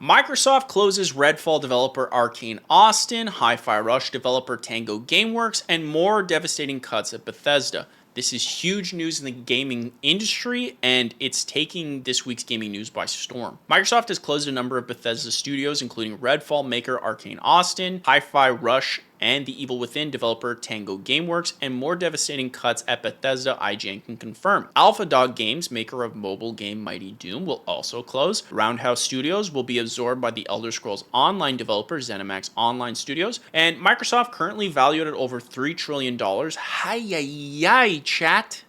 Microsoft closes Redfall developer Arcane Austin, Hi-Fi Rush developer Tango Gameworks, and more devastating cuts at Bethesda. This is huge news in the gaming industry, and it's taking this week's gaming news by storm. Microsoft has closed a number of Bethesda studios, including Redfall maker Arcane Austin, Hi-Fi Rush, and the Evil Within developer Tango Gameworks, and more devastating cuts at Bethesda, IGN can confirm. Alpha Dog Games, maker of mobile game Mighty Doom, will also close. Roundhouse Studios will be absorbed by the Elder Scrolls Online developer ZeniMax Online Studios, and Microsoft, currently valued at over $3 trillion. Hi-yi-yi, chat.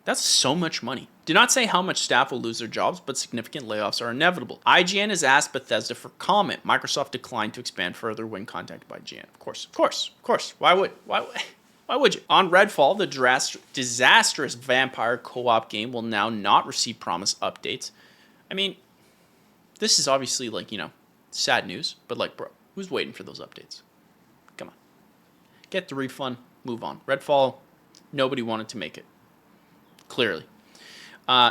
That's so much money. Do not say how much staff will lose their jobs, but significant layoffs are inevitable. IGN has asked Bethesda for comment. Microsoft declined to expand further when contacted by IGN. Of course. Why would you? On Redfall, the disastrous vampire co-op game will now not receive promised updates. I mean, this is obviously sad news, but bro, who's waiting for those updates? Come on. Get the refund, move on. Redfall, nobody wanted to make it. Clearly.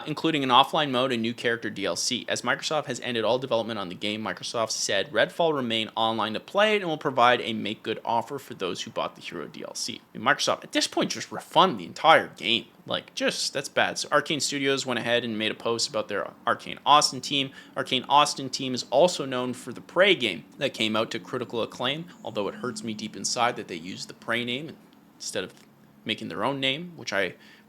Including an offline mode and new character DLC. As Microsoft has ended all development on the game, Microsoft said Redfall will remain online to play and will provide a make-good offer for those who bought the Hero DLC. I mean, Microsoft, at this point, just refund the entire game. That's bad. So Arcane Studios went ahead and made a post about their Arcane Austin team. Arcane Austin team is also known for the Prey game that came out to critical acclaim, although it hurts me deep inside that they used the Prey name instead of making their own name, which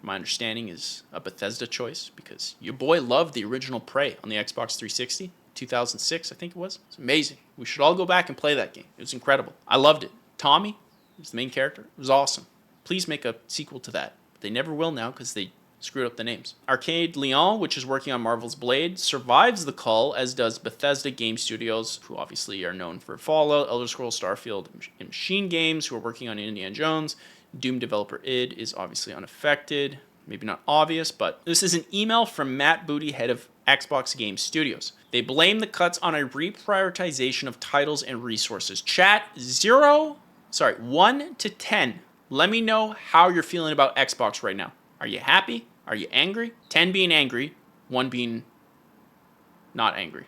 my understanding is a Bethesda choice, because your boy loved the original Prey on the Xbox 360, 2006, I think it was. It's amazing. We should all go back and play that game. It was incredible. I loved it. Tommy was the main character. It was awesome. Please make a sequel to that. But they never will now because they screwed up the names. Arcade Lyon, which is working on Marvel's Blade, survives the cull, as does Bethesda Game Studios, who obviously are known for Fallout, Elder Scrolls, Starfield, and Machine Games, who are working on Indiana Jones. Doom developer id is obviously unaffected. Maybe not obvious, but this is an email from Matt Booty, head of Xbox Game Studios. They blame the cuts on a reprioritization of titles and resources. Chat 1 to 10. Let me know how you're feeling about Xbox right now. Are you happy? Are you angry? 10 being angry, 1 being not angry.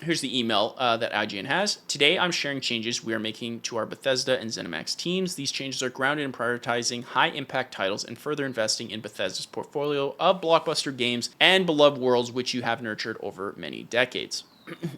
Here's the email that IGN has. Today, I'm sharing changes we are making to our Bethesda and ZeniMax teams. These changes are grounded in prioritizing high-impact titles and further investing in Bethesda's portfolio of blockbuster games and beloved worlds which you have nurtured over many decades.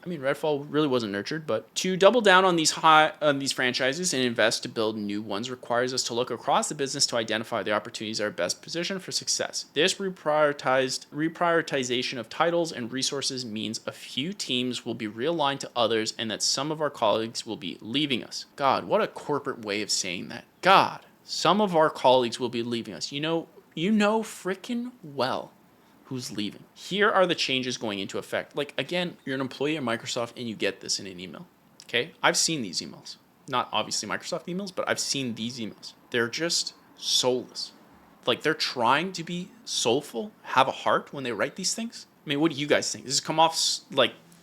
I mean, Redfall really wasn't nurtured, but to double down on these franchises and invest to build new ones requires us to look across the business to identify the opportunities that are best positioned for success. This reprioritization of titles and resources means a few teams will be realigned to others and that some of our colleagues will be leaving us. God, what a corporate way of saying that. God, some of our colleagues will be leaving us. You know freaking well who's leaving. Here are the changes going into effect. Again, you're an employee at Microsoft and you get this in an email. Okay? I've seen these emails. Not obviously Microsoft emails, but I've seen these emails. They're just soulless. They're trying to be soulful, have a heart when they write these things. I mean, what do you guys think? Does it come off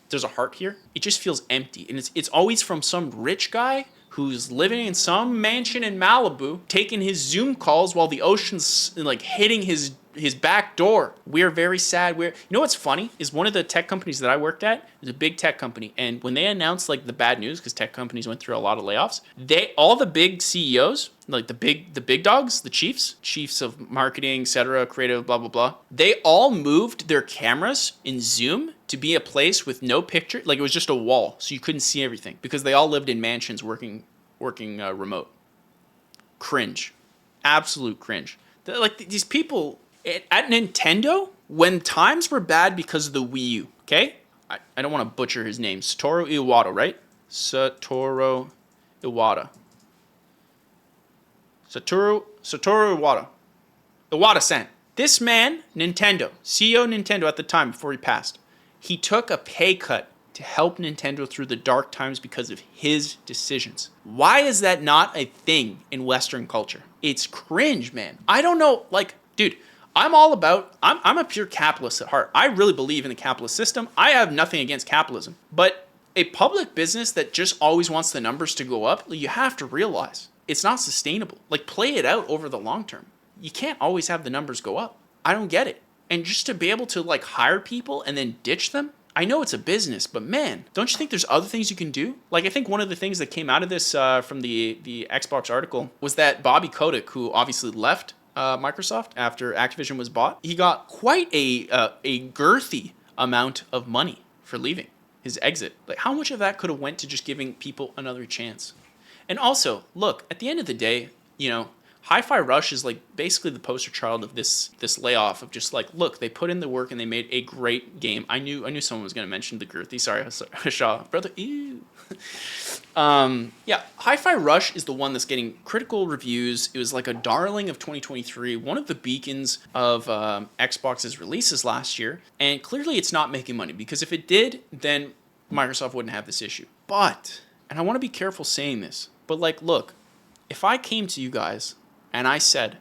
there's a heart here? It just feels empty. And it's always from some rich guy who's living in some mansion in Malibu, taking his Zoom calls while the ocean's hitting his back door. We're very sad. You know what's funny is one of the tech companies that I worked at is a big tech company, and when they announced the bad news, because tech companies went through a lot of layoffs, all the big CEOs, the big dogs, the chiefs of marketing, etc., creative, blah blah blah, they all moved their cameras in Zoom to be a place with no picture, it was just a wall, so you couldn't see everything, because they all lived in mansions working remote. Cringe, absolute cringe. These people at Nintendo, when times were bad because of the Wii U, okay? I don't want to butcher his name. Satoru Iwata, right? Satoru Iwata. Iwata-san. This man, Nintendo, CEO Nintendo at the time before he passed, he took a pay cut to help Nintendo through the dark times because of his decisions. Why is that not a thing in Western culture? It's cringe, man. I don't know, dude, I'm a pure capitalist at heart. I really believe in the capitalist system. I have nothing against capitalism. But a public business that just always wants the numbers to go up, you have to realize it's not sustainable. Play it out over the long term. You can't always have the numbers go up. I don't get it. And just to be able to hire people and then ditch them, I know it's a business, but man, don't you think there's other things you can do? Like, I think one of the things that came out of this from the Xbox article was that Bobby Kotick, who obviously left Microsoft after Activision was bought, he got quite a girthy amount of money for leaving, his exit. Like, how much of that could have went to just giving people another chance? And also, look, at the end of the day, Hi-Fi Rush is like basically the poster child of this layoff of just like, look, they put in the work and they made a great game. I knew someone was going to mention the girthy. Sorry, Shaw, brother. Ew. Yeah, Hi-Fi Rush is the one that's getting critical reviews. It was like a darling of 2023, one of the beacons of Xbox's releases last year, and clearly it's not making money, because if it did, then Microsoft wouldn't have this issue. But, and I want to be careful saying this, but like, look, if I came to you guys and I said,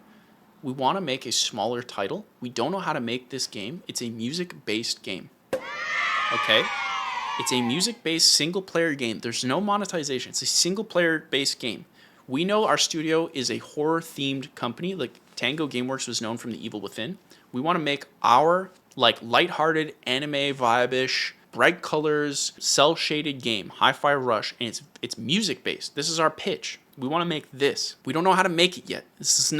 we want to make a smaller title, we don't know how to make this game, it's a music-based game, okay? It's a music-based single-player game. There's no monetization. It's a single-player-based game. We know our studio is a horror-themed company. Like, Tango Gameworks was known from The Evil Within. We want to make our, like, lighthearted, anime vibe-ish, bright colors, cel-shaded game, Hi-Fi Rush, and it's music-based. This is our pitch. We want to make this. We don't know how to make it yet. It's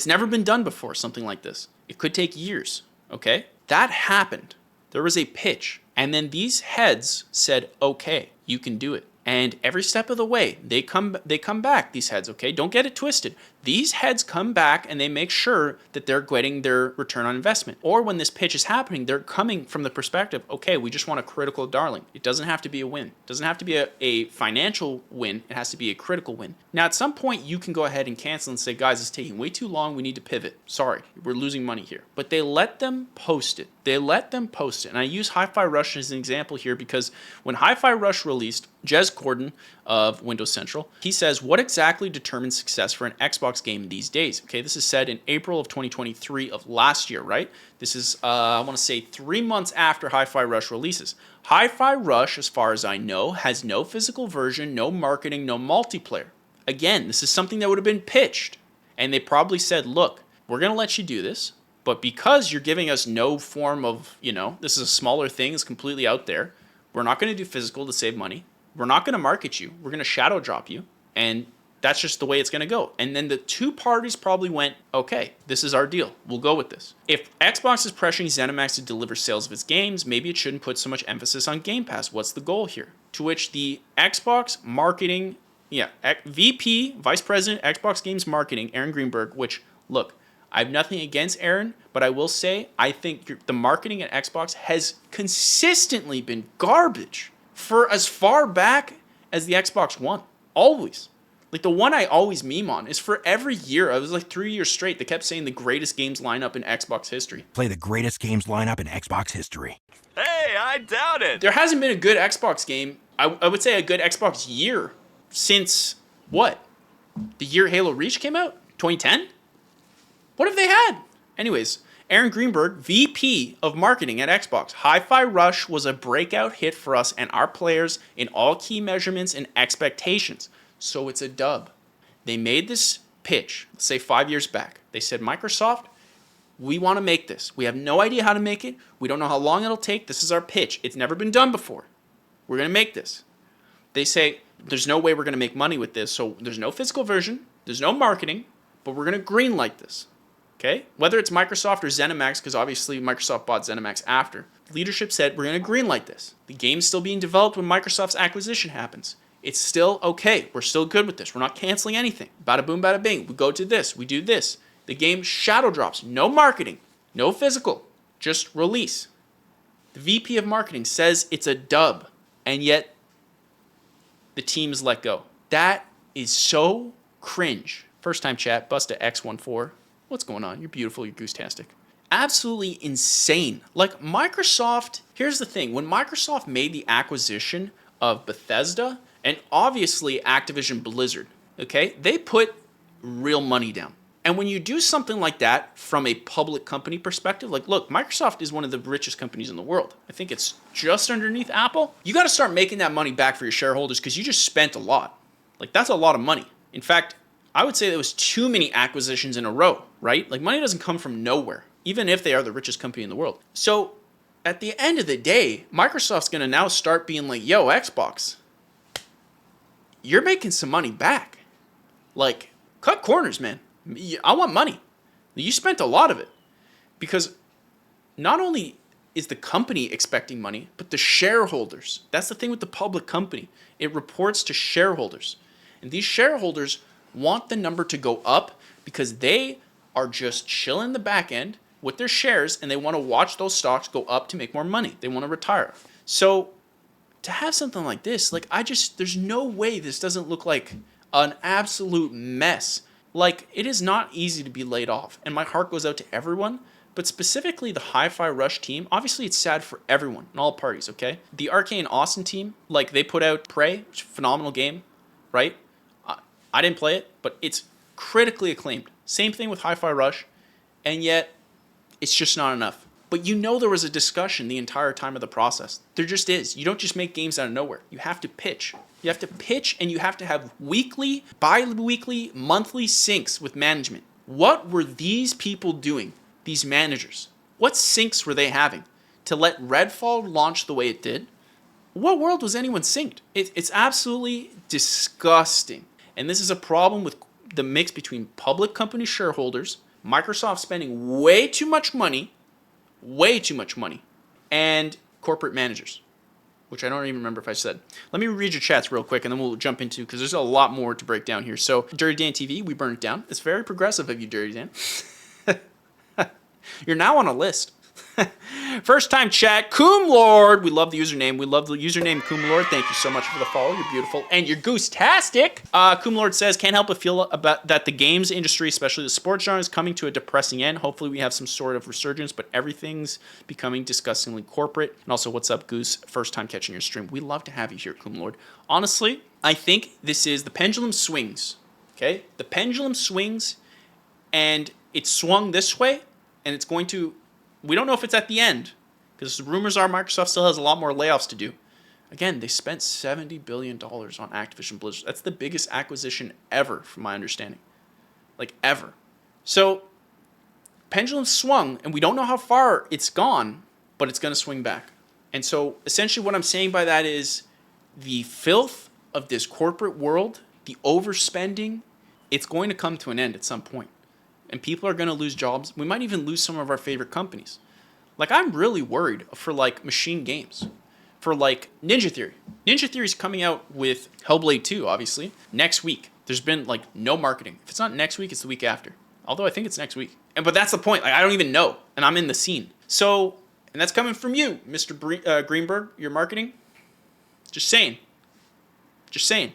never been done before, something like this. It could take years, okay? That happened. There was a pitch. And then these heads said, okay, you can do it. And every step of the way, they come back, these heads, okay? Don't get it twisted. These heads come back and they make sure that they're getting their return on investment. Or when this pitch is happening, they're coming from the perspective, okay, we just want a critical darling. It doesn't have to be a win. It doesn't have to be a financial win. It has to be a critical win. Now, at some point, you can go ahead and cancel and say, guys, it's taking way too long. We need to pivot. Sorry, we're losing money here. But they let them post it. And I use Hi-Fi Rush as an example here because when Hi-Fi Rush released, Jez Gordon of Windows Central, he says, what exactly determines success for an Xbox game these days? Okay, this is said in April of 2023 of last year, right? This is, I want to say 3 months after Hi-Fi Rush releases. Hi-Fi Rush, as far as I know, has no physical version, no marketing, no multiplayer. Again, this is something that would have been pitched. And they probably said, look, we're going to let you do this, but because you're giving us no form of, this is a smaller thing, it's completely out there, we're not going to do physical to save money. We're not going to market you. We're going to shadow drop you. And that's just the way it's going to go. And then the two parties probably went, okay, this is our deal. We'll go with this. If Xbox is pressuring ZeniMax to deliver sales of its games, maybe it shouldn't put so much emphasis on Game Pass. What's the goal here? To which the Xbox marketing, VP, Vice President, Xbox Games Marketing, Aaron Greenberg, which, look, I have nothing against Aaron, but I will say I think the marketing at Xbox has consistently been garbage for as far back as the Xbox One. Always. Like, the one I always meme on is for every year. I was like 3 years straight. They kept saying the greatest games lineup in Xbox history. Play the greatest games lineup in Xbox history. Hey, I doubt it. There hasn't been a good Xbox game, I would say a good Xbox year, since what? The year Halo Reach came out? 2010? What have they had? Anyways, Aaron Greenberg, VP of Marketing at Xbox. Hi-Fi Rush was a breakout hit for us and our players in all key measurements and expectations. So it's a dub. They made this pitch, let's say 5 years back. They said, Microsoft, we want to make this. We have no idea how to make it. We don't know how long it'll take. This is our pitch. It's never been done before. We're going to make this. They say, there's no way we're going to make money with this. So there's no physical version. There's no marketing. But we're going to greenlight this. Okay? Whether it's Microsoft or ZeniMax, because obviously Microsoft bought ZeniMax after. Leadership said, we're going to greenlight this. The game's still being developed when Microsoft's acquisition happens. It's still okay. We're still good with this. We're not canceling anything. Bada boom, bada bing. We go to this. We do this. The game shadow drops. No marketing. No physical. Just release. The VP of Marketing says it's a dub. And yet, the team is let go. That is so cringe. First time chat. Busta X14. What's going on? You're beautiful. You're goose-tastic. Absolutely insane. Like, Microsoft, here's the thing. When Microsoft made the acquisition of Bethesda, and obviously Activision Blizzard, okay, they put real money down. And when you do something like that from a public company perspective, like, look, Microsoft is one of the richest companies in the world. I think it's just underneath Apple. You got to start making that money back for your shareholders because you just spent a lot. Like, that's a lot of money. In fact, I would say there was too many acquisitions in a row, right? Like, money doesn't come from nowhere, even if they are the richest company in the world. So at the end of the day, Microsoft's going to now start being like, yo, Xbox, you're making some money back. Like, cut corners, man. I want money. You spent a lot of it. Because not only is the company expecting money, but the shareholders. That's the thing with the public company. It reports to shareholders. And these shareholders want the number to go up because they are just chilling in the back end with their shares and they want to watch those stocks go up to make more money. They want to retire. So to have something like this, like there's no way this doesn't look like an absolute mess. Like, it is not easy to be laid off. And my heart goes out to everyone, but specifically the Hi-Fi Rush team. Obviously, it's sad for everyone and all parties, okay? The Arcane Austin team, like, they put out Prey, which is a phenomenal game, right? I didn't play it, but it's critically acclaimed. Same thing with Hi-Fi Rush, and yet it's just not enough. But you know there was a discussion the entire time of the process. There just is. You don't just make games out of nowhere. You have to pitch. You have to pitch, and you have to have weekly, bi-weekly, monthly syncs with management. What were these people doing, these managers? What syncs were they having to let Redfall launch the way it did? What world was anyone synced? It's absolutely disgusting. And this is a problem with the mix between public company shareholders, Microsoft spending way too much money, and corporate managers, which I don't even remember if I said. Let me read your chats real quick, and then we'll jump into, because there's a lot more to break down here. So, Dirty Dan TV, we burned it down. It's very progressive of you, Dirty Dan. You're now on a list. First time chat, Coom Lord. We love the username. We love the username, Coom Lord. Thank you so much for the follow. You're beautiful. And you're goose-tastic. Coom Lord says, can't help but feel about that the games industry, especially the sports genre, is coming to a depressing end. Hopefully we have some sort of resurgence, but everything's becoming disgustingly corporate. And also, what's up, Goose? First time catching your stream. We love to have you here, Coom Lord. Honestly, I think this is the pendulum swings. Okay? The pendulum swings, and it swung this way, and it's going to... We don't know if it's at the end, because the rumors are Microsoft still has a lot more layoffs to do. Again, they spent $70 billion on Activision Blizzard. That's the biggest acquisition ever, from my understanding. Like, ever. So, pendulum swung, and we don't know how far it's gone, but it's going to swing back. And so, essentially what I'm saying by that is the filth of this corporate world, the overspending, it's going to come to an end at some point. And people are going to lose jobs. We might even lose some of our favorite companies. Like, I'm really worried for, like, Machine Games. For, like, Ninja Theory. Ninja Theory's coming out with Hellblade 2, obviously, next week. There's been, like, no marketing. If it's not next week, it's the week after. Although I think it's next week. But that's the point. Like, I don't even know. And I'm in the scene. So, and that's coming from you, Mr. Greenberg, your marketing. Just saying. Just saying.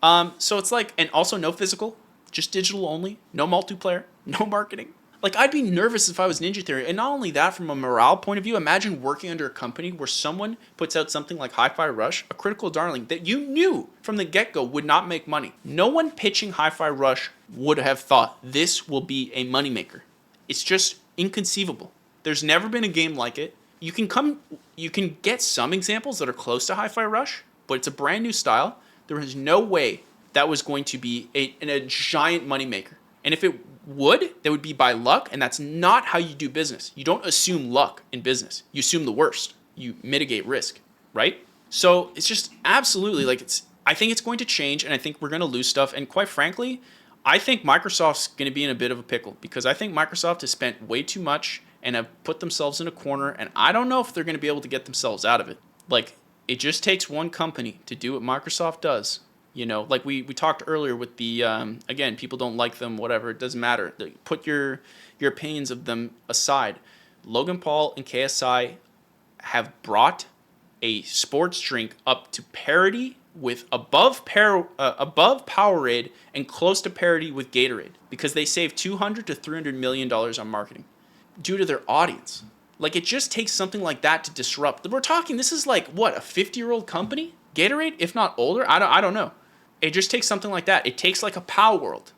So it's like, and also no physical. Just digital only. No multiplayer. No marketing. Like, I'd be nervous if I was Ninja Theory. And not only that, from a morale point of view, imagine working under a company where someone puts out something like Hi-Fi Rush, a critical darling, that you knew from the get-go would not make money. No one pitching Hi-Fi Rush would have thought this will be a moneymaker. It's just inconceivable. There's never been a game like it. You can get some examples that are close to Hi-Fi Rush, but it's a brand new style. There is no way that was going to be a giant moneymaker. And if it would, that would be by luck, and that's not how you do business. You don't assume luck in business. You assume the worst. You mitigate risk, right? So it's just absolutely like I think it's going to change, and I think we're going to lose stuff. And quite frankly, I think Microsoft's going to be in a bit of a pickle because I think Microsoft has spent way too much and have put themselves in a corner, and I don't know if they're going to be able to get themselves out of it. Like, it just takes one company to do what Microsoft does. You know, like we talked earlier with the, again, people don't like them, whatever, it doesn't matter. Put your opinions of them aside. Logan Paul and KSI have brought a sports drink up to parity with above Powerade and close to parity with Gatorade because they save $200 to $300 million on marketing due to their audience. Like, it just takes something like that to disrupt. We're talking, this is like, what, a 50-year-old company? Gatorade, if not older? I don't know. It just takes something like that. It takes like a Power World,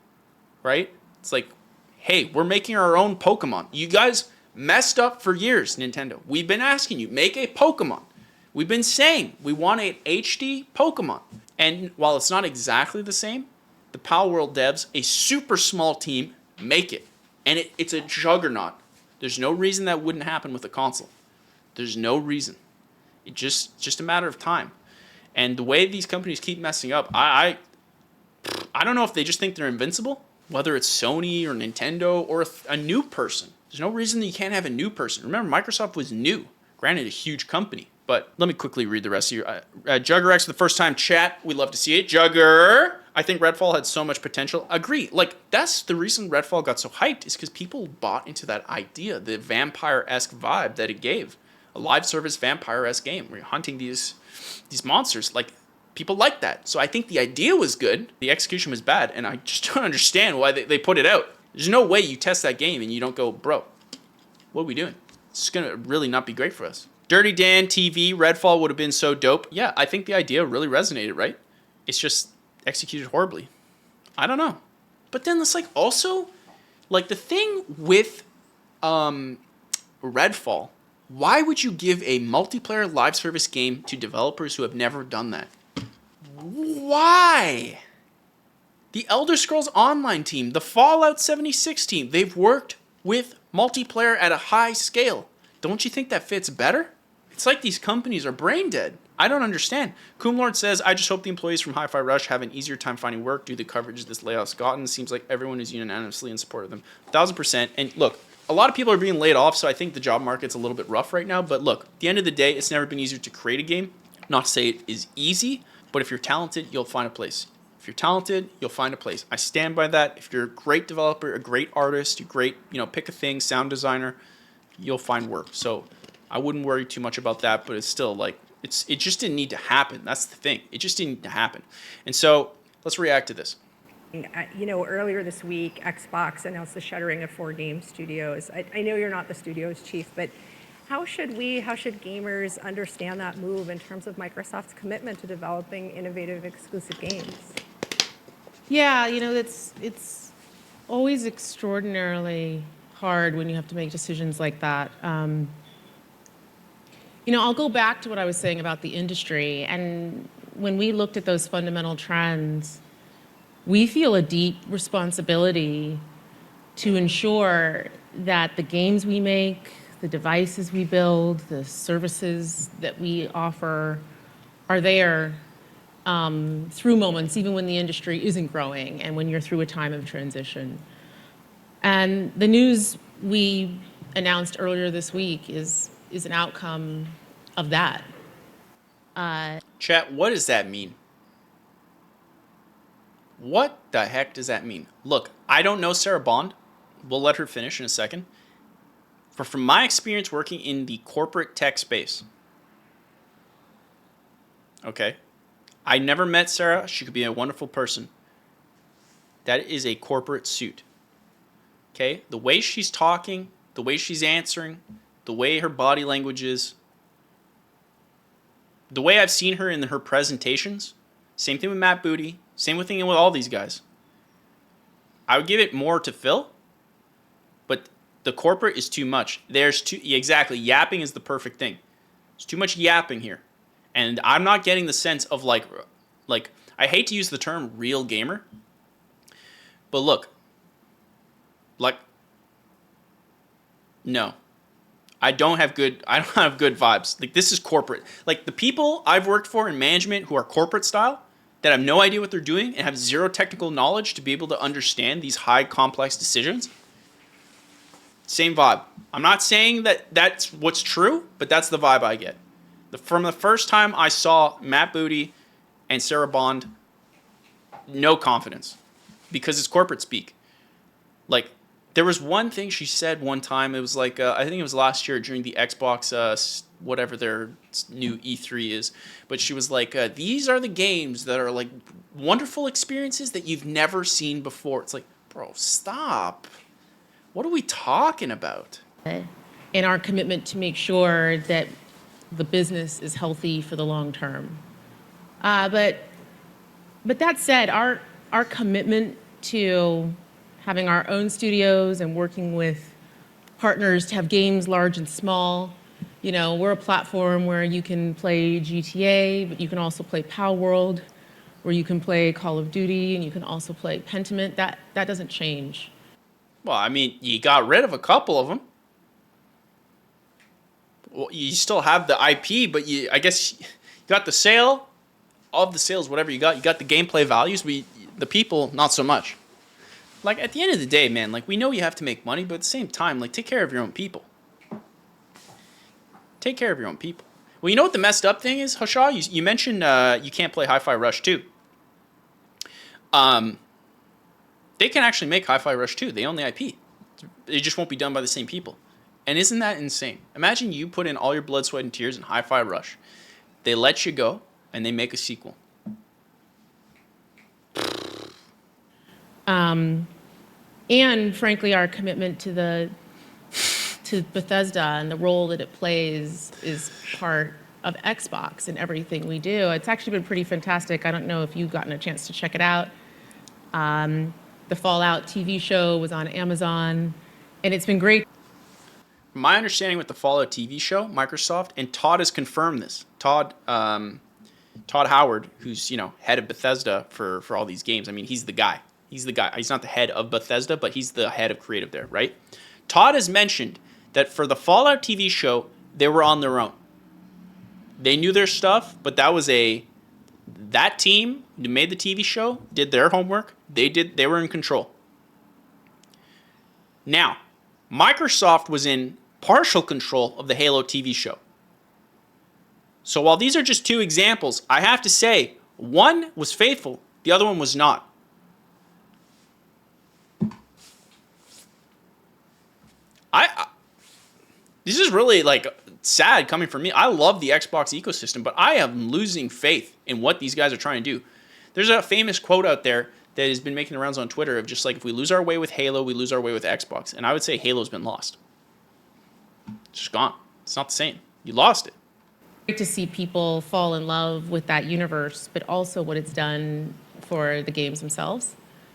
right? It's like, hey, we're making our own Pokemon. You guys messed up for years, Nintendo. We've been asking you, make a Pokemon. We've been saying we want an HD Pokemon. And while it's not exactly the same, the Power World devs, a super small team, make it. And it's a juggernaut. There's no reason that wouldn't happen with a console. There's no reason. It's just a matter of time. And the way these companies keep messing up, I don't know if they just think they're invincible, whether it's Sony or Nintendo or a new person. There's no reason that you can't have a new person. Remember, Microsoft was new. Granted, a huge company. But let me quickly read the rest of your... Jugger X for the first time chat. We love to see it. Jugger! I think Redfall had so much potential. Agree. Like, that's the reason Redfall got so hyped, is because people bought into that idea, the vampire-esque vibe that it gave. A live service vampire-esque game where you're hunting these monsters. Like, people like that. So I think the idea was good. The execution was bad. And I just don't understand why they put it out. There's no way you test that game and you don't go, bro, what are we doing? It's going to really not be great for us. Dirty Dan TV, Redfall would have been so dope. Yeah, I think the idea really resonated, right? It's just executed horribly. I don't know. But then it's like also, like the thing with Redfall, why would you give a multiplayer live service game to developers who have never done that? Why? The Elder Scrolls Online team, the Fallout 76 team, they've worked with multiplayer at a high scale. Don't you think that fits better? It's like these companies are brain dead. I don't understand. Coomlord says, I just hope the employees from Hi-Fi Rush have an easier time finding work due to the coverage this layoff's gotten. Seems like everyone is unanimously in support of them. 1,000%. And look, a lot of people are being laid off, so I think the job market's a little bit rough right now. But look, at the end of the day, it's never been easier to create a game. Not to say it is easy, but if you're talented, you'll find a place. If you're talented, you'll find a place. I stand by that. If you're a great developer, a great artist, a great, pick a thing, sound designer, you'll find work. So I wouldn't worry too much about that, but it's still like, it just didn't need to happen. That's the thing. It just didn't need to happen. And so let's react to this. Earlier this week, Xbox announced the shuttering of 4 game studios. I know you're not the studio's chief, but how should gamers understand that move in terms of Microsoft's commitment to developing innovative exclusive games? Yeah, it's always extraordinarily hard when you have to make decisions like that. I'll go back to what I was saying about the industry. And when we looked at those fundamental trends, we feel a deep responsibility to ensure that the games we make, the devices we build, the services that we offer are there through moments, even when the industry isn't growing and when you're through a time of transition. And the news we announced earlier this week is an outcome of that. Chat, what does that mean? What the heck does that mean? Look, I don't know Sarah Bond. We'll let her finish in a second. But from my experience working in the corporate tech space, okay, I never met Sarah. She could be a wonderful person. That is a corporate suit. Okay, the way she's talking, the way she's answering, the way her body language is, the way I've seen her in her presentations, same thing with Matt Booty, same thing with all these guys. I would give it more to Phil, but the corporate is too much. Exactly, yapping is the perfect thing. There's too much yapping here. And I'm not getting the sense of like I hate to use the term real gamer, but look, no. I don't have good vibes. Like, this is corporate. Like, the people I've worked for in management who are corporate style that have no idea what they're doing and have zero technical knowledge to be able to understand these high complex decisions, same vibe. I'm not saying that that's what's true, but that's the vibe I get. From the first time I saw Matt Booty and Sarah Bond, no confidence, because it's corporate speak. Like, there was one thing she said one time. It was like, I think it was last year during the Xbox, whatever their new E3 is. But she was like, these are the games that are like wonderful experiences that you've never seen before. It's like, bro, stop. What are we talking about? In our commitment to make sure that the business is healthy for the long term. But that said, our commitment to having our own studios and working with partners to have games large and small. We're a platform where you can play GTA, but you can also play Power World, where you can play Call of Duty, and you can also play Pentiment. That doesn't change. Well, I mean, you got rid of a couple of them. Well, you still have the IP, but I guess you got the sale of the sales, whatever you got. You got the gameplay values. The people, not so much. Like, at the end of the day, man, like, we know you have to make money, but at the same time, like, take care of your own people. Take care of your own people. Well, you know what the messed up thing is, Hashaw? You mentioned you can't play Hi-Fi Rush 2. They can actually make Hi-Fi Rush 2. They own the IP. It just won't be done by the same people. And isn't that insane? Imagine you put in all your blood, sweat, and tears in Hi-Fi Rush. They let you go, and they make a sequel. And frankly, our commitment to Bethesda and the role that it plays is part of Xbox in everything we do. It's actually been pretty fantastic. I don't know if you've gotten a chance to check it out. The Fallout TV show was on Amazon, and it's been great. My understanding with the Fallout TV show, Microsoft, and Todd has confirmed this. Todd Howard, who's head of Bethesda for all these games. I mean, he's the guy. He's the guy. He's not the head of Bethesda, but he's the head of creative there, right? Todd has mentioned that for the Fallout TV show, they were on their own. They knew their stuff, but that team who made the TV show did their homework. They were in control. Now, Microsoft was in partial control of the Halo TV show. So while these are just two examples, I have to say one was faithful, the other one was not. This is really sad coming from me. I love the Xbox ecosystem, but I am losing faith in what these guys are trying to do. There's a famous quote out there that has been making the rounds on Twitter of just like, if we lose our way with Halo, we lose our way with Xbox. And I would say Halo's been lost. It's just gone. It's not the same. You lost it. Great to see people fall in love with that universe, but also what it's done for the games themselves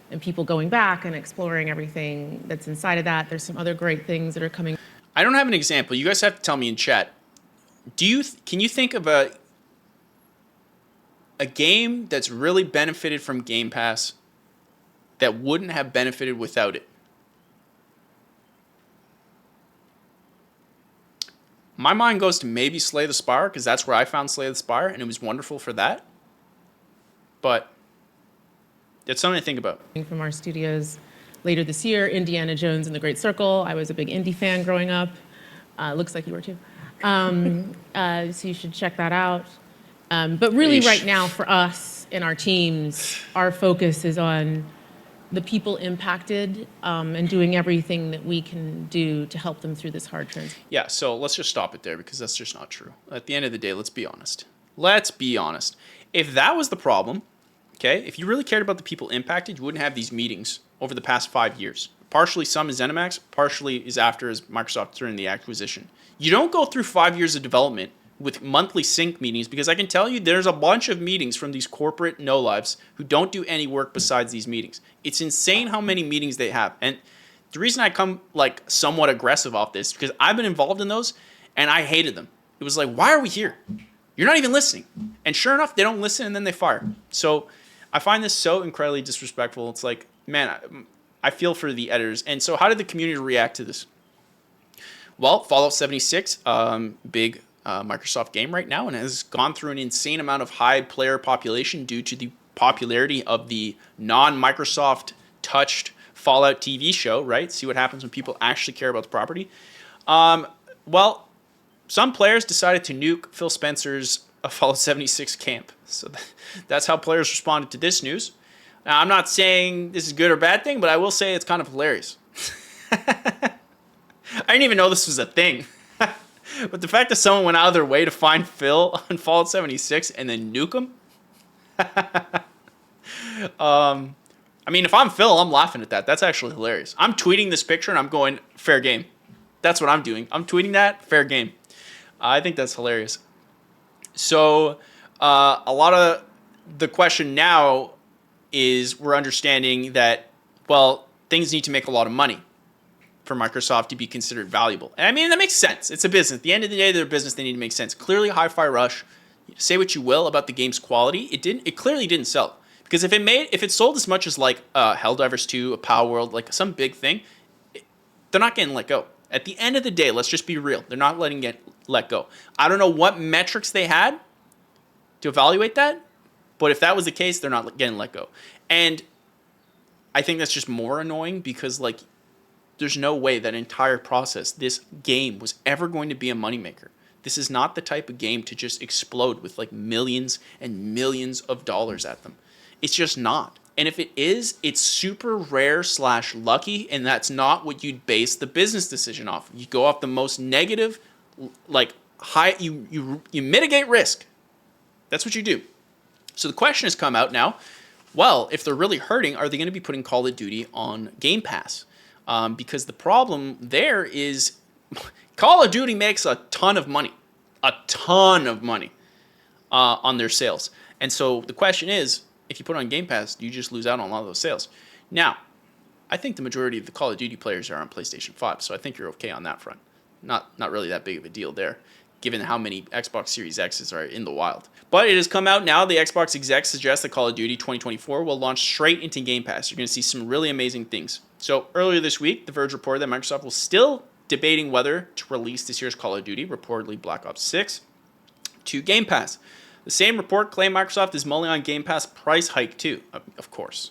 and people going back and exploring everything that's inside of that. There's some other great things that are coming. I don't have an example. You guys have to tell me in chat. Can you think of a game that's really benefited from Game Pass that wouldn't have benefited without it? My mind goes to maybe Slay the Spire, because that's where I found Slay the Spire, and it was wonderful for that. But it's something to think about. From our studios later this year, Indiana Jones and the Great Circle. I was a big indie fan growing up. Looks like you were too. So you should check that out. But really right now for us and our teams, our focus is on the people impacted and doing everything that we can do to help them through this hard transition. Yeah, so let's just stop it there because that's just not true. At the end of the day, let's be honest. Let's be honest. If that was the problem, okay, if you really cared about the people impacted, you wouldn't have these meetings over the past 5 years. Partially some is ZeniMax, partially is after as Microsoft during the acquisition. You don't go through 5 years of development with monthly sync meetings, because I can tell you there's a bunch of meetings from these corporate no-lives who don't do any work besides these meetings. It's insane how many meetings they have. And the reason I come somewhat aggressive off this, because I've been involved in those and I hated them. It was like, why are we here? You're not even listening. And sure enough, they don't listen and then they fire. So I find this so incredibly disrespectful. It's like, man, I feel for the editors. And so how did the community react to this? Well, Fallout 76, big Microsoft game right now, and has gone through an insane amount of high player population due to the popularity of the non-Microsoft touched Fallout TV show, right? See what happens when people actually care about the property. Well, some players decided to nuke Phil Spencer's Fallout 76 camp. So that's how players responded to this news. Now, I'm not saying this is a good or bad thing, but I will say it's kind of hilarious. I didn't even know this was a thing. But the fact that someone went out of their way to find Phil on Fallout 76 and then nuke him. I mean, if I'm Phil, I'm laughing at that. That's actually hilarious. I'm tweeting this picture and I'm going, fair game. That's what I'm doing. I'm tweeting that, fair game. I think that's hilarious. So a lot of the question now is we're understanding that, well, things need to make a lot of money for Microsoft to be considered valuable. And I mean, that makes sense. It's a business. At the end of the day, they're a business. They need to make sense. Clearly, Hi-Fi Rush, say what you will about the game's quality, it clearly didn't sell. Because if it sold as much as Helldivers 2, a Power World, some big thing, they're not getting let go. At the end of the day, let's just be real. They're not let go. I don't know what metrics they had to evaluate that, but if that was the case, they're not getting let go. And I think that's just more annoying because, like, there's no way that entire process, this game, was ever going to be a moneymaker. This is not the type of game to just explode with like millions and millions of dollars at them. It's just not. And if it is, it's super rare / lucky, and that's not what you'd base the business decision off. You go off the most negative, like high. You mitigate risk. That's what you do. So the question has come out now. Well, if they're really hurting, are they going to be putting Call of Duty on Game Pass? Because the problem there is Call of Duty makes a ton of money on their sales. And so the question is, if you put it on Game Pass, you just lose out on a lot of those sales. Now, I think the majority of the Call of Duty players are on PlayStation 5, so I think you're okay on that front. Not really that big of a deal there, given how many Xbox Series X's are in the wild. But it has come out now, the Xbox execs suggest that Call of Duty 2024 will launch straight into Game Pass. You're going to see some really amazing things. So earlier this week, The Verge reported that Microsoft was still debating whether to release this year's Call of Duty, reportedly Black Ops 6, to Game Pass. The same report claimed Microsoft is mulling on Game Pass price hike too. Of course.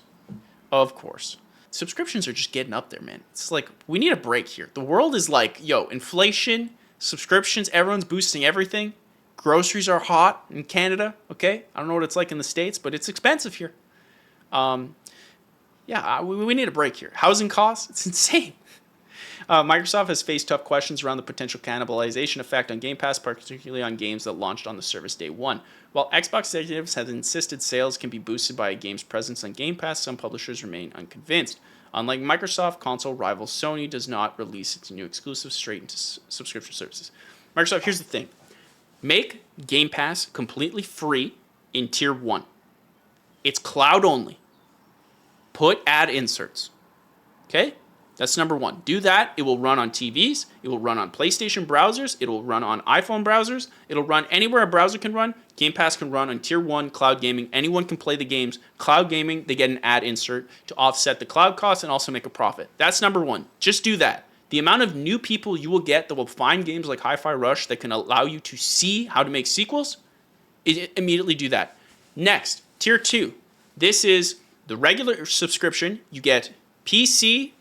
Subscriptions are just getting up there, man. It's like, we need a break here. The world is like, yo, inflation, subscriptions, everyone's boosting everything. Groceries are hot in Canada, okay? I don't know what it's like in the States, but it's expensive here. We need a break here. Housing costs, it's insane. Microsoft has faced tough questions around the potential cannibalization effect on Game Pass, particularly on games that launched on the service day one. While Xbox executives have insisted sales can be boosted by a game's presence on Game Pass, some publishers remain unconvinced. Unlike Microsoft, console rival Sony does not release its new exclusives straight into subscription services. Microsoft, here's the thing. Make Game Pass completely free in Tier 1. It's cloud only. Put ad inserts. Okay? That's number one. Do that. It will run on TVs. It will run on PlayStation browsers. It will run on iPhone browsers. It'll run anywhere a browser can run. Game Pass can run on Tier 1 cloud gaming. Anyone can play the games. Cloud gaming, they get an ad insert to offset the cloud costs and also make a profit. That's number one. Just do that. The amount of new people you will get that will find games like Hi-Fi Rush that can allow you to see how to make sequels, immediately do that. Next, Tier 2. This is the regular subscription. You get PC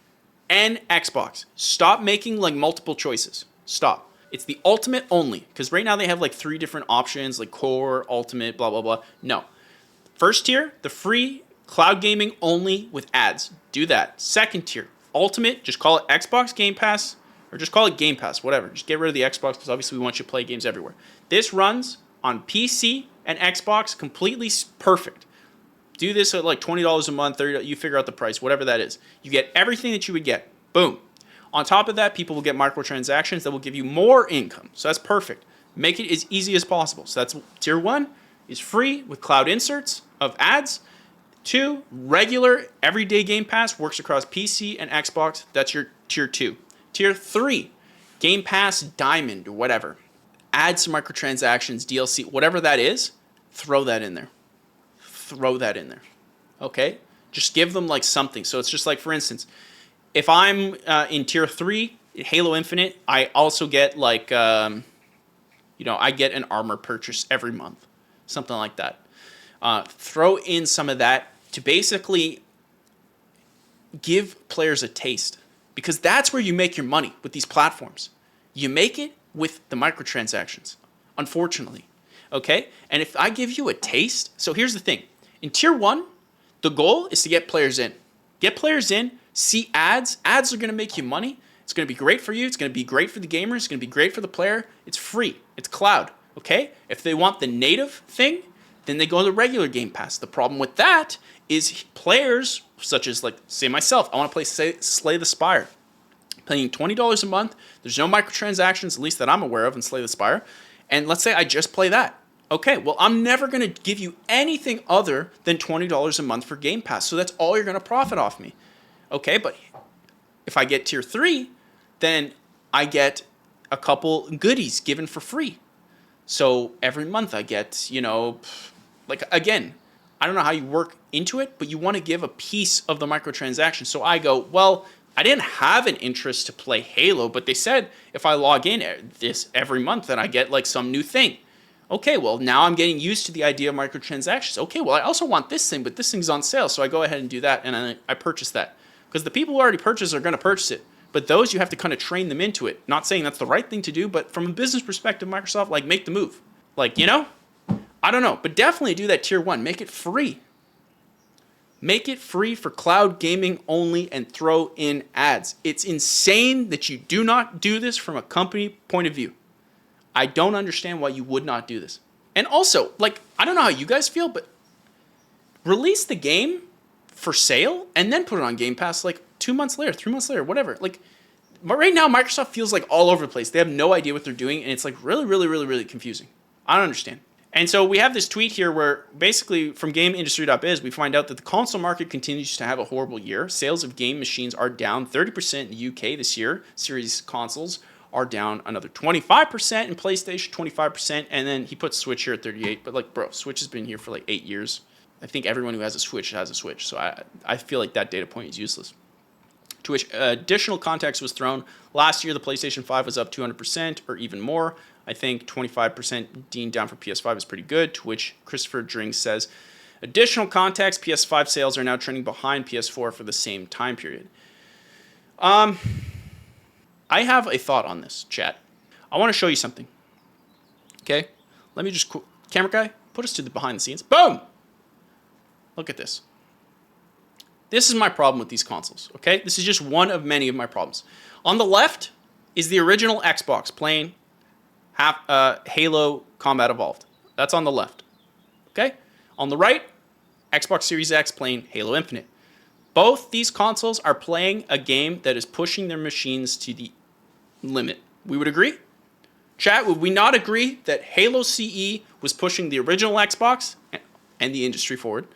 and Xbox. Stop making like multiple choices. Stop. It's the ultimate only, because right now they have like 3 different options, like core, ultimate, blah, blah, blah. No. First tier, the free cloud gaming only with ads. Do that. Second tier, ultimate, just call it Xbox Game Pass, or just call it Game Pass, whatever. Just get rid of the Xbox, because obviously we want you to play games everywhere. This runs on PC and Xbox completely perfect. Do this at like $20 a month, $30, you figure out the price, whatever that is. You get everything that you would get. Boom. On top of that, people will get microtransactions that will give you more income. So that's perfect. Make it as easy as possible. So that's Tier 1 is free with cloud inserts of ads. 2, regular everyday Game Pass works across PC and Xbox. That's your Tier 2. Tier 3, Game Pass Diamond or whatever. Add some microtransactions, DLC, whatever that is, throw that in there. Okay? Just give them like something. So it's just like, for instance, if I'm in Tier 3, Halo Infinite, I also get like, I get an armor purchase every month. Something like that. Throw in some of that to basically give players a taste. Because that's where you make your money with these platforms. You make it with the microtransactions, unfortunately. Okay? And if I give you a taste, so here's the thing. In Tier 1, the goal is to get players in. Get players in, see ads. Ads are going to make you money. It's going to be great for you. It's going to be great for the gamer. It's going to be great for the player. It's free. It's cloud. Okay? If they want the native thing, then they go to the regular Game Pass. The problem with that is players, such as, like, say myself, I want to play Slay the Spire. Paying $20 a month. There's no microtransactions, at least that I'm aware of, in Slay the Spire. And let's say I just play that. Okay, well, I'm never going to give you anything other than $20 a month for Game Pass. So that's all you're going to profit off me. Okay, but if I get Tier 3, then I get a couple goodies given for free. So every month I get, like, again, I don't know how you work into it, but you want to give a piece of the microtransaction. So I go, well, I didn't have an interest to play Halo, but they said if I log in this every month, then I get like some new thing. Okay, well, now I'm getting used to the idea of microtransactions. Okay, well, I also want this thing, but this thing's on sale, so I go ahead and do that, and I purchase that. Because the people who already purchased are going to purchase it. But those, you have to kind of train them into it. Not saying that's the right thing to do, but from a business perspective, Microsoft, like, make the move. Like, you know? I don't know, but definitely do that tier 1. Make it free. Make it free for cloud gaming only and throw in ads. It's insane that you do not do this from a company point of view. I don't understand why you would not do this. And also, like, I don't know how you guys feel, but release the game for sale and then put it on Game Pass like 2 months later, 3 months later, whatever. Like, but right now, Microsoft feels like all over the place. They have no idea what they're doing, and it's like really, really, really, really confusing. I don't understand. And so we have this tweet here where basically from GameIndustry.biz, we find out that the console market continues to have a horrible year. Sales of game machines are down 30% in the UK this year. Series consoles are down another 25% in PlayStation, 25%. And then he puts Switch here at 38. But like, bro, Switch has been here for like 8 years. I think everyone who has a Switch has a Switch. So I feel like that data point is useless. To which additional context was thrown. Last year, the PlayStation 5 was up 200% or even more. I think 25% Dean down for PS5 is pretty good, to which Christopher Dring says, additional context, PS5 sales are now trending behind PS4 for the same time period. I have a thought on this, chat. I want to show you something. Okay? Let me just, camera guy, put us to the behind the scenes. Boom! Look at this. This is my problem with these consoles, okay? This is just one of many of my problems. On the left is the original Xbox playing Halo Combat Evolved. That's on the left. Okay? On the right, Xbox Series X playing Halo Infinite. Both these consoles are playing a game that is pushing their machines to the limit. We would agree? Chat, would we not agree that Halo CE was pushing the original Xbox and the industry forward,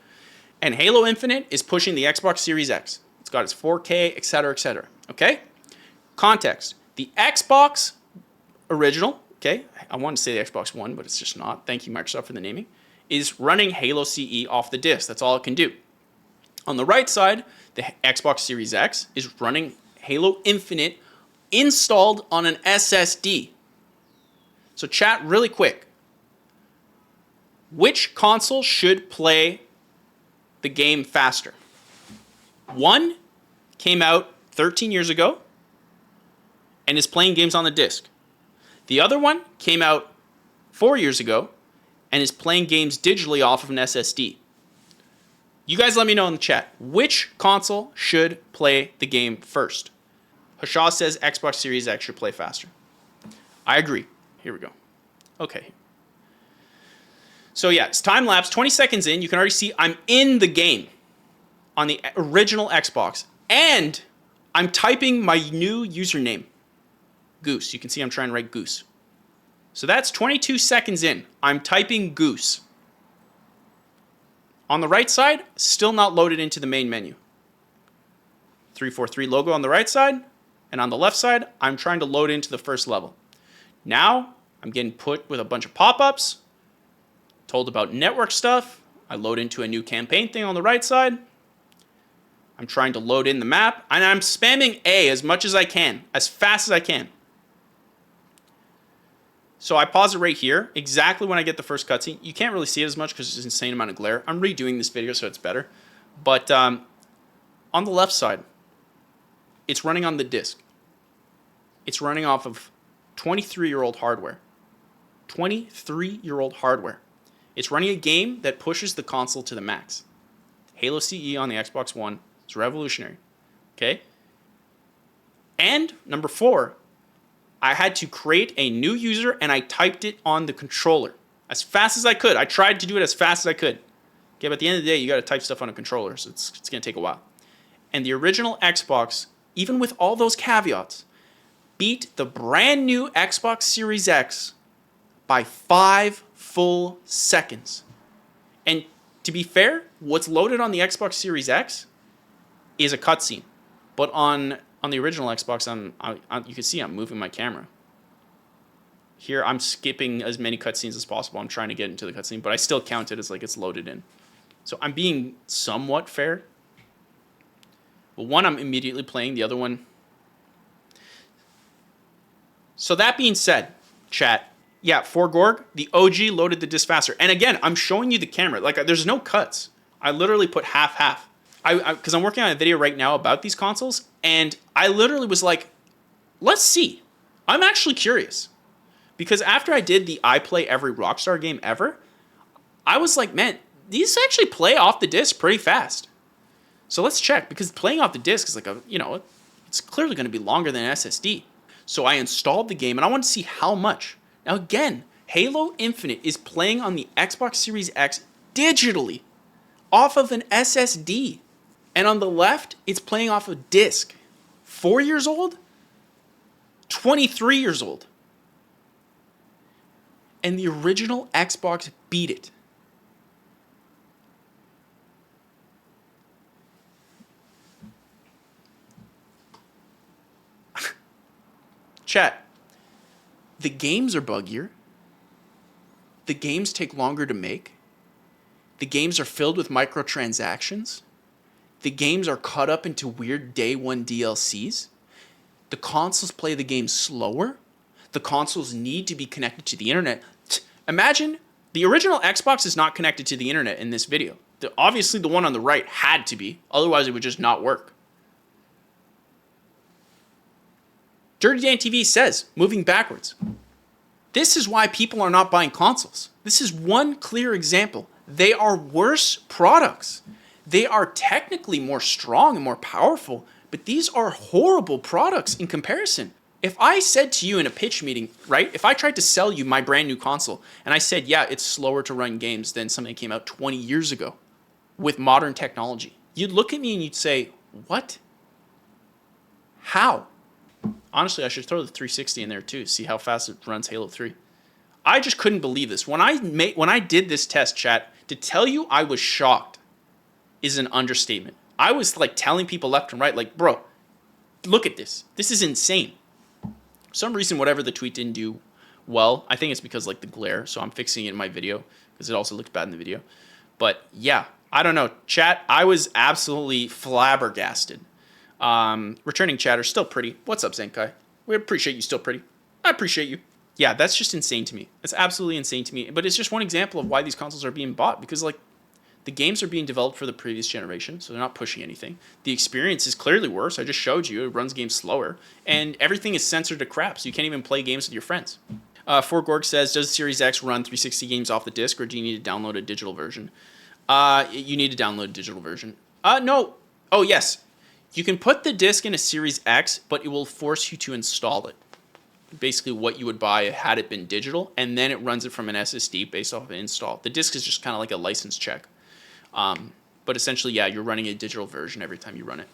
and Halo Infinite is pushing the Xbox Series X? It's got its 4K, etc., etc. Okay? Context. The Xbox original, okay, I want to say the Xbox One, but it's just not. Thank you, Microsoft, for the naming. Is running Halo CE off the disc. That's all it can do. On the right side, the Xbox Series X is running Halo Infinite installed on an SSD. So chat really quick. Which console should play the game faster? One came out 13 years ago and is playing games on the disc. The other one came out 4 years ago and is playing games digitally off of an SSD. You guys let me know in the chat. Which console should play the game first? Hashaw says Xbox Series X should play faster. I agree. Here we go. Okay. So yeah, it's time lapse. 20 seconds in, you can already see I'm in the game on the original Xbox. And I'm typing my new username. Goose. You can see I'm trying to write Goose. So that's 22 seconds in. I'm typing Goose. On the right side, still not loaded into the main menu. 343 logo on the right side. And on the left side, I'm trying to load into the first level. Now, I'm getting put with a bunch of pop-ups. Told about network stuff. I load into a new campaign thing on the right side. I'm trying to load in the map. And I'm spamming A as much as I can. As fast as I can. So I pause it right here, exactly when I get the first cutscene. You can't really see it as much because there's an insane amount of glare. I'm redoing this video so it's better. But on the left side, it's running on the disc. It's running off of 23-year-old hardware. 23-year-old hardware. It's running a game that pushes the console to the max. Halo CE on the Xbox One is revolutionary. Okay? And number 4, I had to create a new user and I typed it on the controller as fast as I could. I tried to do it as fast as I could. Okay, but at the end of the day, you got to type stuff on a controller, so it's going to take a while. And the original Xbox, even with all those caveats, beat the brand new Xbox Series X by 5 full seconds. And to be fair, what's loaded on the Xbox Series X is a cutscene. But on the original Xbox, you can see I'm moving my camera. Here, I'm skipping as many cutscenes as possible. I'm trying to get into the cutscene, but I still count it as like it's loaded in. So I'm being somewhat fair. But one I'm immediately playing, the other one. So that being said, chat, yeah, for Gorg, the OG loaded the disc faster. And again, I'm showing you the camera. Like, there's no cuts. I literally put half. Because I'm working on a video right now about these consoles, and I literally was like, let's see. I'm actually curious. Because after I did the I play every Rockstar game ever, I was like, man, these actually play off the disc pretty fast. So let's check, because playing off the disc is like it's clearly going to be longer than an SSD. So I installed the game, and I wanted to see how much. Now again, Halo Infinite is playing on the Xbox Series X digitally, off of an SSD. And on the left, it's playing off a disc. 4 years old? 23 years old. And the original Xbox beat it. Chat, the games are buggier. The games take longer to make. The games are filled with microtransactions. The games are cut up into weird day one DLCs. The consoles play the game slower. The consoles need to be connected to the internet. Imagine the original Xbox is not connected to the internet in this video. Obviously, the one on the right had to be. Otherwise, it would just not work. Dirty Dan TV says, moving backwards. This is why people are not buying consoles. This is one clear example. They are worse products. They are technically more strong and more powerful, but these are horrible products in comparison. If I said to you in a pitch meeting, right, if I tried to sell you my brand new console, and I said, yeah, it's slower to run games than something that came out 20 years ago with modern technology, you'd look at me and you'd say, what? How? Honestly, I should throw the 360 in there too, see how fast it runs Halo 3. I just couldn't believe this. When I did this test, chat, to tell you I was shocked is an understatement. I was like telling people left and right, like, bro, look at this. This is insane. For some reason, whatever the tweet didn't do well, I think it's because like the glare, so I'm fixing it in my video because it also looked bad in the video. But yeah, I don't know. Chat, I was absolutely flabbergasted. Returning chatter, still pretty. What's up, Zenkai? We appreciate you, still pretty. I appreciate you. Yeah, that's just insane to me. It's absolutely insane to me. But it's just one example of why these consoles are being bought, because like the games are being developed for the previous generation, so they're not pushing anything. The experience is clearly worse. I just showed you. It runs games slower. And everything is censored to crap, so you can't even play games with your friends. Fort Gorg says, does Series X run 360 games off the disc, or do you need to download a digital version? You need to download a digital version. No. Oh, yes. You can put the disc in a Series X, but it will force you to install it. Basically what you would buy had it been digital, and then it runs it from an SSD based off of an install. The disc is just kind of like a license check. But essentially, yeah, you're running a digital version every time you run it.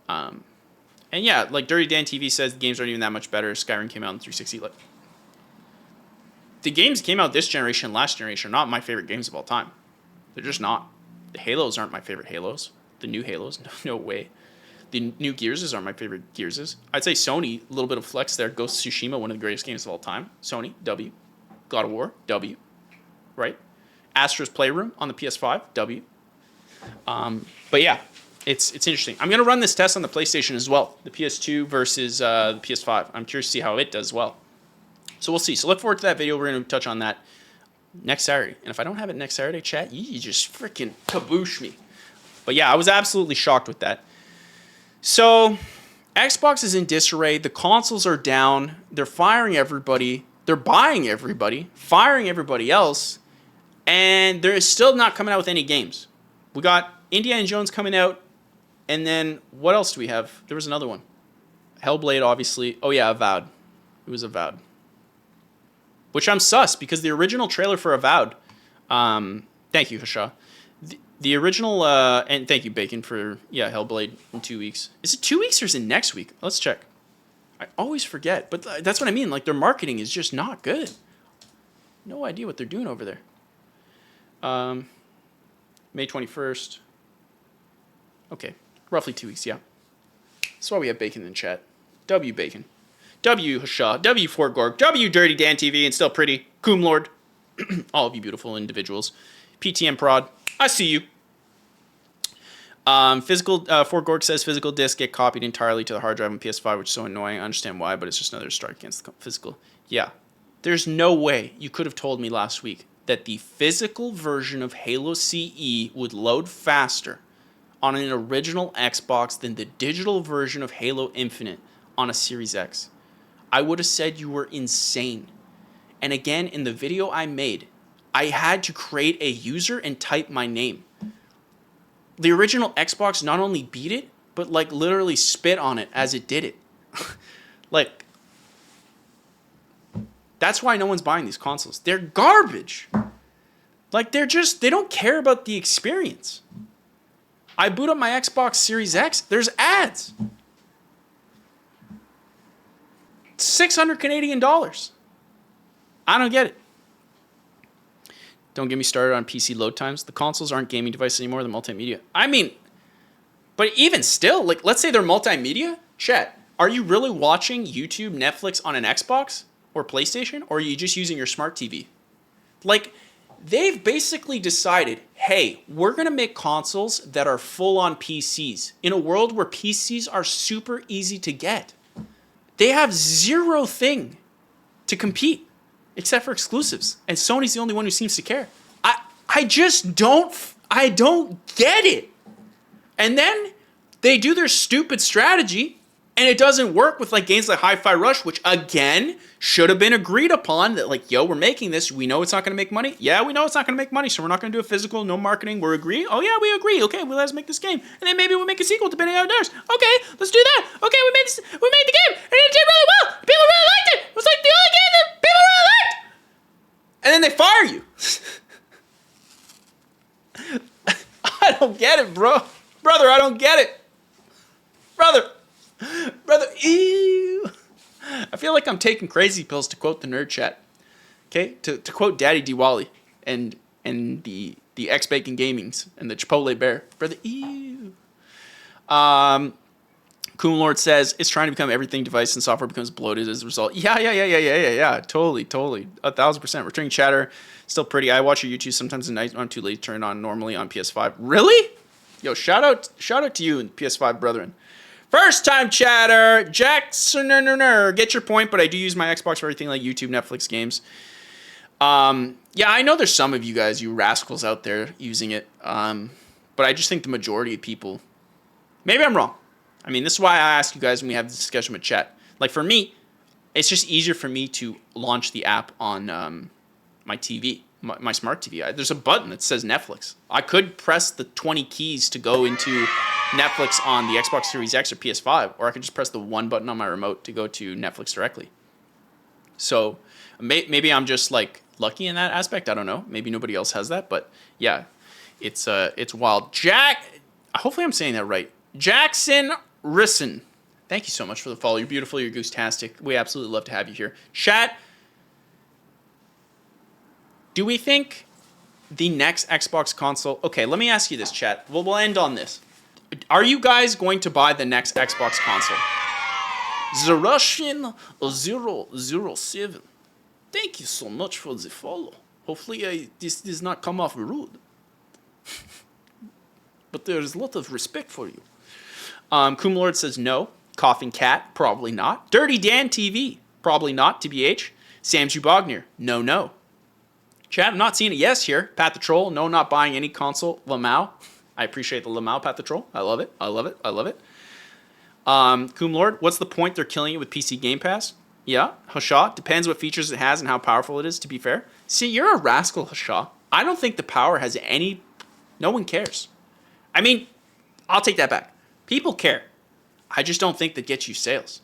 And yeah, like Dirty Dan TV says, the games aren't even that much better. Skyrim came out in 360. Like, the games came out this generation and last generation are not my favorite games of all time. They're just not. The Halos aren't my favorite Halos. The new Halos, no way. The new Gearses aren't my favorite Gearses. I'd say Sony, a little bit of flex there. Ghost of Tsushima, one of the greatest games of all time. Sony, W. God of War, W. Right? Astro's Playroom on the PS5, W. But yeah, it's interesting. I'm going to run this test on the PlayStation as well. The PS2 versus the PS5. I'm curious to see how it does well. So we'll see. So look forward to that video. We're going to touch on that next Saturday. And if I don't have it next Saturday, chat, you just freaking kaboosh me. But yeah, I was absolutely shocked with that. So Xbox is in disarray. The consoles are down. They're firing everybody. They're buying everybody, firing everybody else. And they're still not coming out with any games. We got Indiana Jones coming out. And then what else do we have? There was another one. Hellblade, obviously. Oh, yeah, Avowed. It was Avowed. Which I'm sus, because the original trailer for Avowed. Thank you, Hasha. The original, and thank you, Bacon, for, yeah, Hellblade in 2 weeks. Is it 2 weeks or is it next week? Let's check. I always forget, but that's what I mean. Like, their marketing is just not good. No idea what they're doing over there. May 21st. Okay, roughly 2 weeks, yeah. That's why we have Bacon in chat. W Bacon. W Hasha. W Fort Gorg. W Dirty Dan TV and still pretty. Coom Lord. All of you beautiful individuals. PTM Prod. I see you. Physical, Fort Gorg says physical discs get copied entirely to the hard drive on PS5, which is so annoying. I understand why, but it's just another strike against the physical. Yeah. There's no way you could have told me last week that the physical version of Halo CE would load faster on an original Xbox than the digital version of Halo Infinite on a Series X. I would have said you were insane. And again, in the video I made, I had to create a user and type my name. The original Xbox not only beat it, but like literally spit on it as it did it. Like, that's why no one's buying these consoles. They're garbage. Like, they don't care about the experience. I boot up my Xbox Series X, there's ads. 600 Canadian dollars. I don't get it. Don't get me started on PC load times. The consoles aren't gaming devices anymore, they're multimedia. I mean, but even still, like, let's say they're multimedia. Chat, are you really watching YouTube, Netflix on an Xbox or PlayStation? Or are you just using your smart TV? Like, they've basically decided, hey, we're going to make consoles that are full-on PCs in a world where PCs are super easy to get. They have zero thing to compete except for exclusives, and Sony's the only one who seems to care. I just don't get it. And then they do their stupid strategy, and it doesn't work with like games like Hi-Fi Rush, which again should have been agreed upon that like, yo, we're making this. We know it's not going to make money. Yeah, we know it's not going to make money, so we're not going to do a physical, no marketing. We're agreeing. Oh yeah, we agree. Okay, well, let's make this game, and then maybe we'll make a sequel depending on how it does. Okay, let's do that. Okay, we made the game, and it did really well. People really liked it. It was like the only game that people really liked. And then they fire you. I don't get it, bro. Brother, I don't get it. Brother, ew. I feel like I'm taking crazy pills, to quote the nerd chat. Okay? To quote Daddy Diwali and the X-Bacon Gamings and the Chipotle Bear. Brother, ew. Coon Lord says, it's trying to become everything device and software becomes bloated as a result. Yeah. Totally. 1,000%. Returning chatter, still pretty. I watch your YouTube sometimes at night. I'm too late to turn it on normally on PS5. Really? Yo, shout out to you and PS5 brethren. First time chatter, Jackson, get your point, but I do use my Xbox for everything like YouTube, Netflix, games. Yeah, I know there's some of you guys, you rascals out there using it, but I just think the majority of people, maybe I'm wrong. I mean, this is why I ask you guys when we have this discussion with chat. Like for me, it's just easier for me to launch the app on my TV, my smart TV. There's a button that says Netflix. I could press the 20 keys to go into Netflix on the Xbox Series X or PS5, or I could just press the one button on my remote to go to Netflix directly. So maybe I'm just like lucky in that aspect. I don't know. Maybe nobody else has that, but yeah, it's wild. Hopefully I'm saying that right. Jackson Risson, thank you so much for the follow. You're beautiful. You're goose-tastic. We absolutely love to have you here. Chat, do we think the next Xbox console... Okay, let me ask you this, chat. We'll end on this. Are you guys going to buy the next Xbox console? The Russian 007. Thank you so much for the follow. Hopefully this does not come off rude. But there is a lot of respect for you. Kumlord says no. Coughing Cat, probably not. Dirty Dan TV, probably not. TBH. Sam Jubognier, no. Chat, I'm not seeing a yes here. Pat the Troll, no, not buying any console. Lamau, I appreciate the Lamau, Pat the Troll. I love it. Kumlord, what's the point? They're killing it with PC Game Pass. Yeah. Hashaw, depends what features it has and how powerful it is, to be fair. See, you're a rascal, Hashaw. I don't think the power has any... No one cares. I mean, I'll take that back. People care. I just don't think that gets you sales.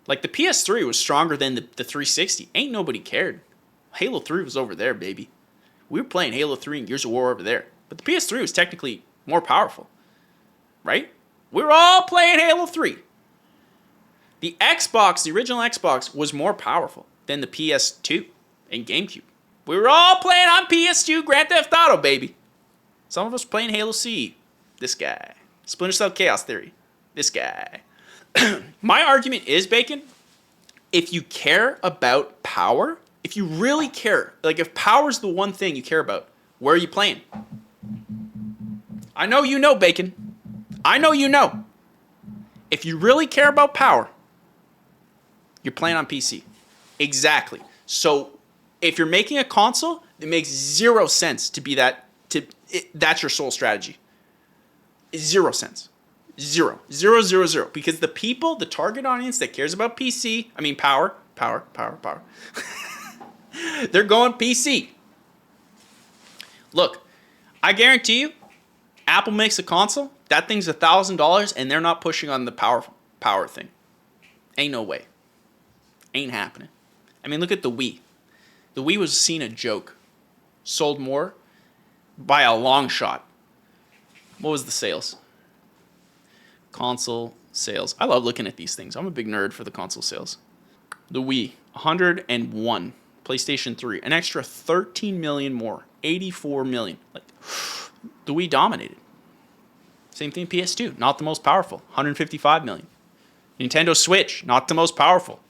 Like, the PS3 was stronger than the 360. Ain't nobody cared. Halo 3 was over there, baby. We were playing Halo 3 and Gears of War over there. But the PS3 was technically more powerful. Right? We were all playing Halo 3. The Xbox, the original Xbox, was more powerful than the PS2 and GameCube. We were all playing on PS2 Grand Theft Auto, baby. Some of us playing Halo CE. This guy. Splinter Cell Chaos Theory. This guy. My argument is, Bacon, if you care about power, if you really care, like if power's the one thing you care about, where are you playing? I know you know, Bacon. I know you know. If you really care about power, you're playing on PC. Exactly. So if you're making a console, it makes zero sense to be that's your sole strategy. 0 cents. Zero. Zero, zero, zero. Because the people, the target audience that cares about PC, I mean power, they're going PC. Look, I guarantee you, Apple makes a console, that thing's $1,000, and they're not pushing on the power thing. Ain't no way. Ain't happening. I mean, look at the Wii. The Wii was seen a joke. Sold more by a long shot. What was the sales? Console sales. I love looking at these things. I'm a big nerd for the console sales. The Wii, 101. PlayStation 3, an extra 13 million more. 84 million. Like, the Wii dominated. Same thing PS2, not the most powerful. 155 million. Nintendo Switch, not the most powerful.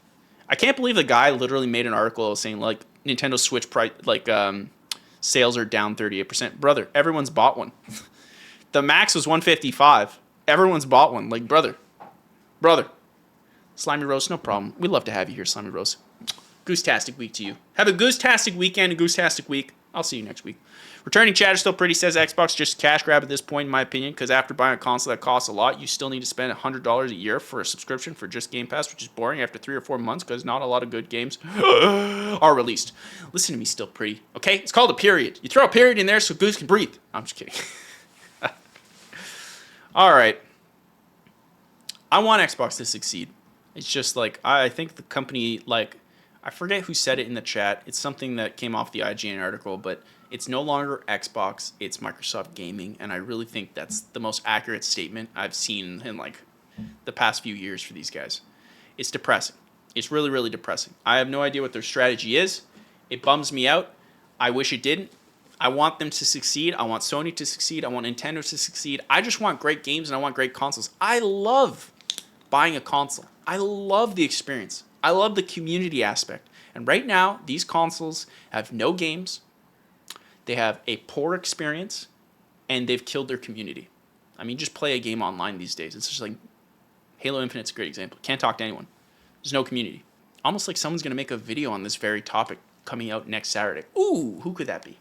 I can't believe the guy literally made an article saying like Nintendo Switch price sales are down 38%. Brother, everyone's bought one. The max was 155. Everyone's bought one. Like, brother. Slimy Rose, no problem. We'd love to have you here, Slimy Rose. Goose-tastic week to you. Have a goose-tastic weekend, a goose-tastic week. I'll see you next week. Returning chatter still pretty, says Xbox. Just a cash grab at this point, in my opinion, because after buying a console that costs a lot, you still need to spend $100 a year for a subscription for just Game Pass, which is boring after 3 or 4 months because not a lot of good games are released. Listen to me, still pretty. Okay? It's called a period. You throw a period in there so Goose can breathe. I'm just kidding. All right. I want Xbox to succeed. It's just like, I think the company, like, I forget who said it in the chat. It's something that came off the IGN article, but it's no longer Xbox, it's Microsoft Gaming, and I really think that's the most accurate statement I've seen in, like, the past few years for these guys. It's depressing. It's really, really depressing. I have no idea what their strategy is. It bums me out. I wish it didn't. I want them to succeed. I want Sony to succeed. I want Nintendo to succeed. I just want great games and I want great consoles. I love buying a console. I love the experience. I love the community aspect. And right now, these consoles have no games. They have a poor experience, and they've killed their community. I mean, just play a game online these days. It's just like Halo Infinite's a great example. Can't talk to anyone. There's no community. Almost like someone's going to make a video on this very topic coming out next Saturday. Ooh, who could that be?